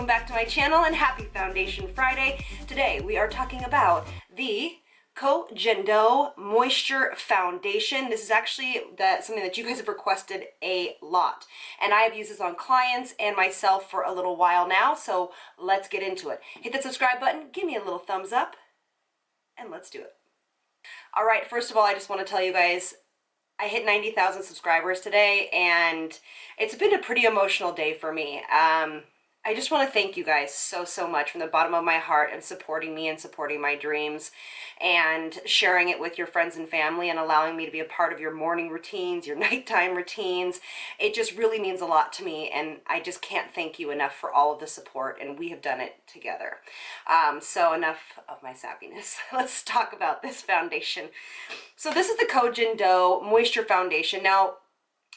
back to my channel and happy Foundation Friday. Today we are talking about the KOH Moisture Foundation. This is actually something that you guys have requested a lot, and I have used this on clients and myself for a little while now, so let's get into it. Hit that subscribe button, give me a little thumbs up, and let's do it. All right, first of all, I just want to tell you guys, I hit 90,000 subscribers today, and it's been a pretty emotional day for me. I just want to thank you guys so much from the bottom of my heart and supporting me and supporting my dreams and sharing it with your friends and family and allowing me to be a part of your morning routines, your nighttime routines. It just really means a lot to me, and I just can't thank you enough for all of the support, and we have done it together. So enough of my sappiness. Let's talk about this foundation. So this is the KOH Moisture Foundation. Now,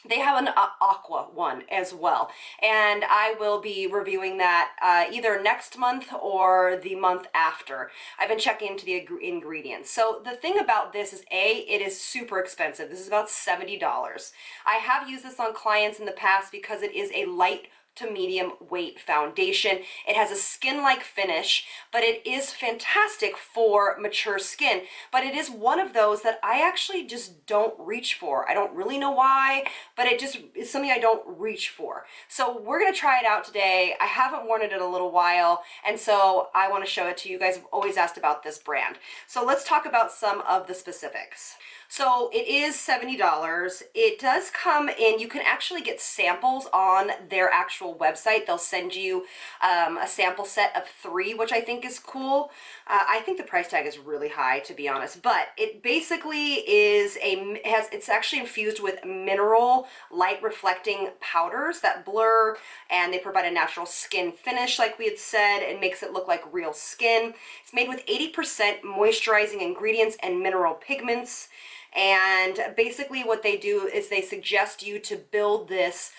they have an aqua one as well, and I will be reviewing that either next month or the month after. I've been checking into the ingredients. So the thing about this is, it is super expensive. This is about $70. I have used this on clients in the past because it is a light to medium weight foundation. It has a skin-like finish, but it is fantastic for mature skin. But it is one of those that I actually just don't reach for. I don't really know why, but it just is something I don't reach for. So we're gonna try it out today. I haven't worn it in a little while, and so I wanna show it to you guys. Have always asked about this brand. So let's talk about some of the specifics. So it is $70. It does come in, you can actually get samples on their actual website. They'll send you a sample set of 3, which I think is cool. I think the price tag is really high, to be honest, but it basically is it's actually infused with mineral light reflecting powders that blur, and they provide a natural skin finish like we had said. It makes it look like real skin. It's made with 80% moisturizing ingredients and mineral pigments. And basically what they do is they suggest you to build this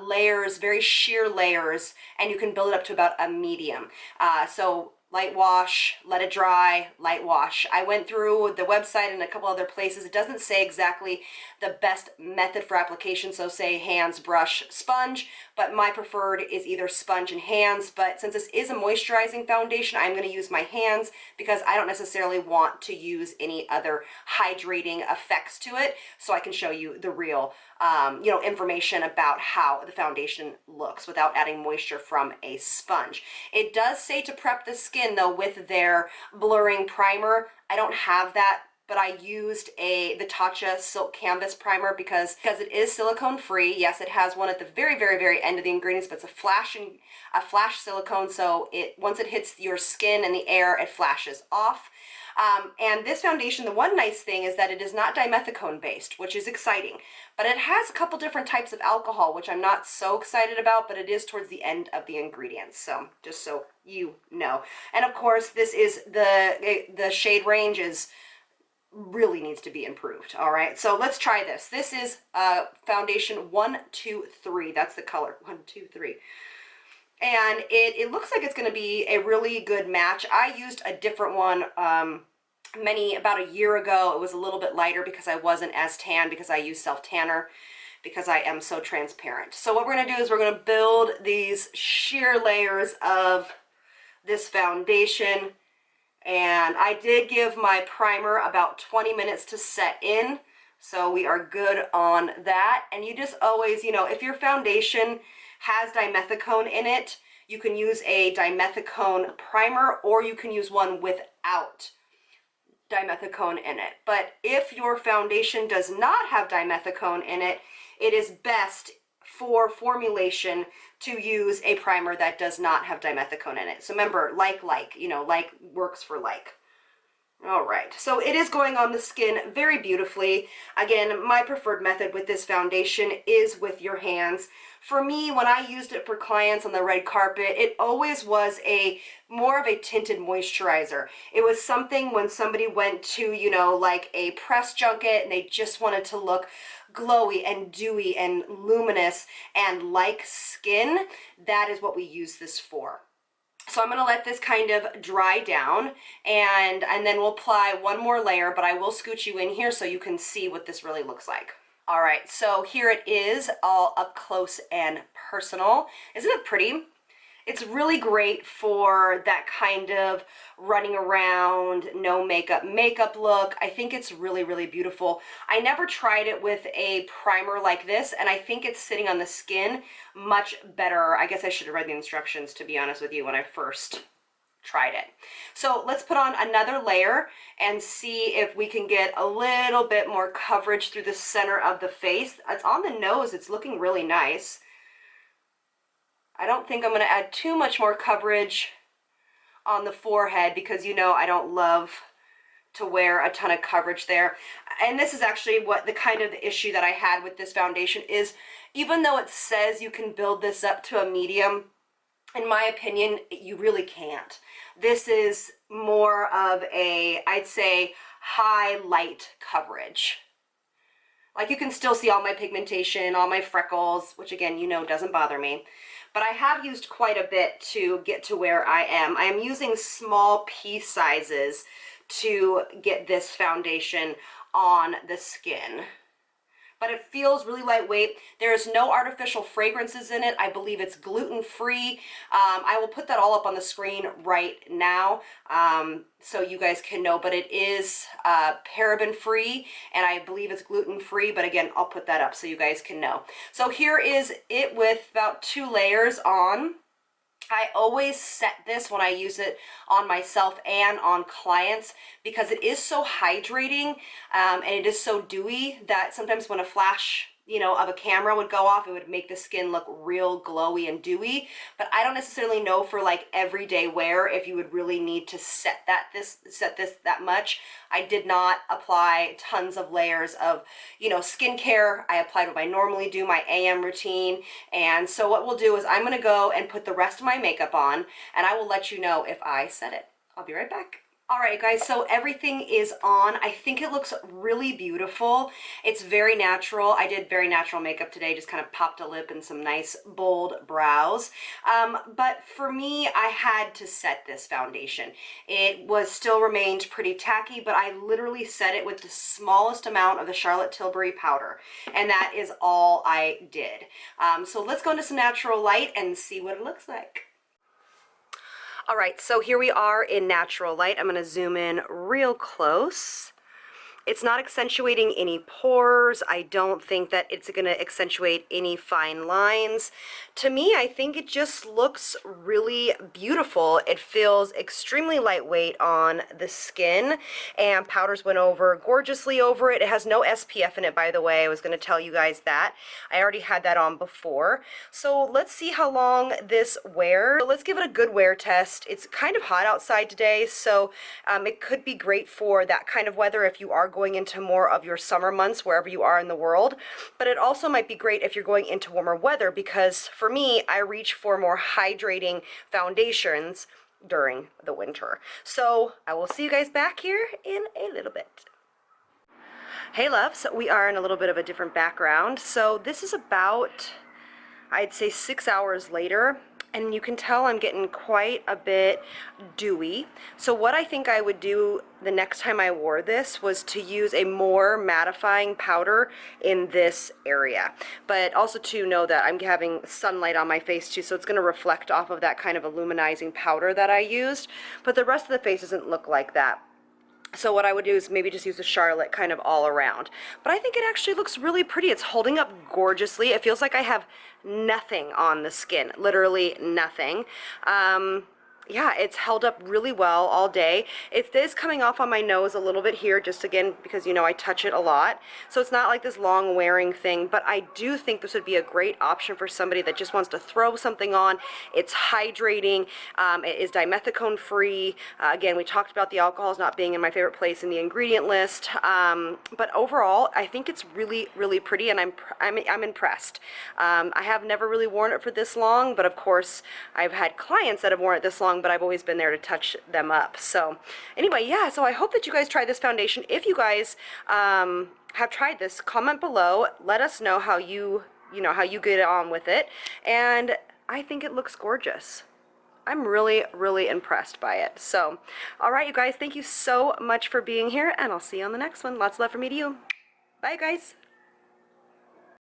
layers, very sheer layers, and you can build it up to about a medium. So light wash, let it dry, light wash. I went through the website and a couple other places. It doesn't say exactly the best method for application, so say hands, brush, sponge, but my preferred is either sponge and hands. But since this is a moisturizing foundation, I'm going to use my hands because I don't necessarily want to use any other hydrating effects to it, so I can show you the real information about how the foundation looks without adding moisture from a sponge. It does say to prep the skin though with their blurring primer. I don't have that, but I used the Tatcha Silk Canvas Primer because it is silicone free. Yes, it has one at the very end of the ingredients, but it's a flash silicone, so once it hits your skin and the air, it flashes off. And this foundation, the one nice thing is that it is not dimethicone based, which is exciting, but it has a couple different types of alcohol, which I'm not so excited about, but it is towards the end of the ingredients, so just so you know. And of course, this is the shade range really needs to be improved. All right, so let's try this. This is foundation 123. That's the color 123. And it looks like it's going to be a really good match. I used a different one about a year ago. It was a little bit lighter because I wasn't as tan, because I use self-tanner, because I am so transparent. So what we're going to do is we're going to build these sheer layers of this foundation. And I did give my primer about 20 minutes to set in, so we are good on that. And you just always, if your foundation has dimethicone in it, you can use a dimethicone primer, or you can use one without dimethicone in it. But if your foundation does not have dimethicone in it, it is best for formulation to use a primer that does not have dimethicone in it. So remember, like works for like. All right, so it is going on the skin very beautifully. Again, my preferred method with this foundation is with your hands. For me, when I used it for clients on the red carpet, it always was more of a tinted moisturizer. It was something when somebody went to, like a press junket and they just wanted to look glowy and dewy and luminous and like skin. That is what we use this for. So I'm going to let this kind of dry down, and then we'll apply one more layer, but I will scoot you in here so you can see what this really looks like. All right, so here it is all up close and personal. Isn't it pretty? It's really great for that kind of running around, no makeup look. I think it's really, really beautiful. I never tried it with a primer like this, and I think it's sitting on the skin much better. I guess I should have read the instructions, to be honest with you, when I first tried it. So let's put on another layer and see if we can get a little bit more coverage through the center of the face. It's on the nose. It's looking really nice. I don't think I'm going to add too much more coverage on the forehead because, you know, I don't love to wear a ton of coverage there. And this is actually what the kind of the issue that I had with this foundation is, even though it says you can build this up to a medium, in my opinion, you really can't. This is more of a, I'd say, highlight coverage. Like, you can still see all my pigmentation, all my freckles, which again, you know, doesn't bother me. But I have used quite a bit to get to where I am. I am using small piece sizes to get this foundation on the skin. But it feels really lightweight. There is no artificial fragrances in it. I believe it's gluten-free. I will put that all up on the screen right now so you guys can know, but it is paraben-free, and I believe it's gluten-free, but again, I'll put that up so you guys can know. So here is it with about 2 layers on. I always set this when I use it on myself and on clients because it is so hydrating and it is so dewy that sometimes when a flash, you know, of a camera would go off, it would make the skin look real glowy and dewy. But I don't necessarily know for like everyday wear if you would really need to set this that much. I did not apply tons of layers of, you know, skincare. I applied what I normally do, my AM routine. And so what we'll do is I'm going to go and put the rest of my makeup on, and I will let you know if I set it. I'll be right back. All right, guys, so everything is on. I think it looks really beautiful. It's very natural. I did very natural makeup today, just kind of popped a lip and some nice bold brows. But for me, I had to set this foundation. It was still remained pretty tacky, but I literally set it with the smallest amount of the Charlotte Tilbury powder, and that is all I did. So let's go into some natural light and see what it looks like. All right, so here we are in natural light. I'm going to zoom in real close. It's not accentuating any pores. I don't think that it's going to accentuate any fine lines. To me, I think it just looks really beautiful. It feels extremely lightweight on the skin, and powders went over gorgeously over it. It has no SPF in it, by the way. I was going to tell you guys that. I already had that on before. So let's see how long this wears. So let's give it a good wear test. It's kind of hot outside today, so it could be great for that kind of weather if you are going into more of your summer months wherever you are in the world. But it also might be great if you're going into warmer weather, because for me, I reach for more hydrating foundations during the winter. So I will see you guys back here in a little bit. Hey loves, we are in a little bit of a different background. So this is about, I'd say, 6 hours later, and you can tell I'm getting quite a bit dewy. So what I think I would do the next time I wore this was to use a more mattifying powder in this area, but also to know that I'm having sunlight on my face too, so it's going to reflect off of that kind of illuminizing powder that I used, but the rest of the face doesn't look like that. So what I would do is maybe just use a Charlotte kind of all around. But I think it actually looks really pretty. It's holding up gorgeously. It feels like I have nothing on the skin, literally nothing. Yeah, it's held up really well all day. It is coming off on my nose a little bit here, just again, because, you know, I touch it a lot. So it's not like this long wearing thing, but I do think this would be a great option for somebody that just wants to throw something on. It's hydrating. It is dimethicone free. Again, we talked about the alcohols not being in my favorite place in the ingredient list. But overall, I think it's really, really pretty, and I'm impressed. I have never really worn it for this long, but of course, I've had clients that have worn it this long, but I've always been there to touch them up. So anyway, yeah, so I hope that you guys try this foundation. If you guys have tried this, comment below, let us know how you get on with it, and I think it looks gorgeous. I'm really, really impressed by it. So, all right, you guys, thank you so much for being here, and I'll see you on the next one. Lots of love from me to you. Bye, guys.